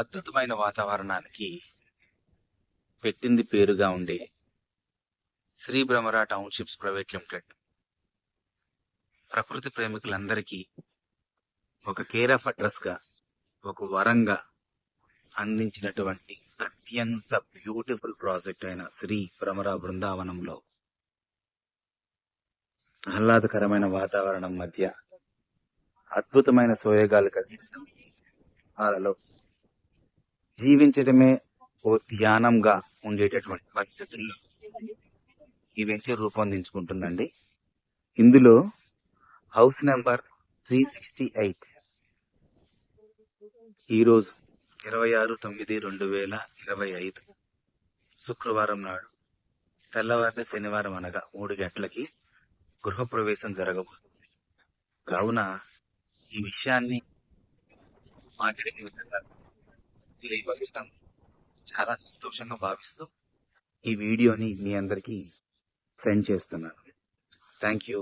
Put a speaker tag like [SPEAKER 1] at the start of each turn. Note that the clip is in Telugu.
[SPEAKER 1] అద్భుతమైన వాతావరణానికి పెట్టింది పేరుగా ఉండే Shri Bhramara townships private limited ప్రకృతి ప్రేమికులందరికీ ఒక కేర్ ఆఫ్ అడ్రస్ గా, ఒక వరంగా అందించినటువంటి అత్యంత బ్యూటిఫుల్ ప్రాజెక్ట్ అయిన శ్రీ భ్రమరా బృందావనంలో ఆహ్లాదకరమైన వాతావరణం మధ్య అద్భుతమైన సోయగాలు కలిగిన వాళ్ళలో జీవించడమే ఓ ధ్యానంగా ఉండేటటువంటి పరిస్థితుల్లో ఈ వెంచర్ రూపొందించుకుంటుందండి. ఇందులో హౌస్ నెంబర్ 368 ఈరోజు 26/9/2025 శుక్రవారం నాడు తెల్లవారిన శనివారం అనగా 3 గంటలకి గృహప్రవేశం జరగబోతుంది. కావున ఈ విషయాన్ని మాట్లాడే విధంగా తెలియపరచడం చాలా సంతోషంగా భావిస్తూ ఈ వీడియోని మీ అందరికీ సెండ్ చేస్తున్నాను. Thank you.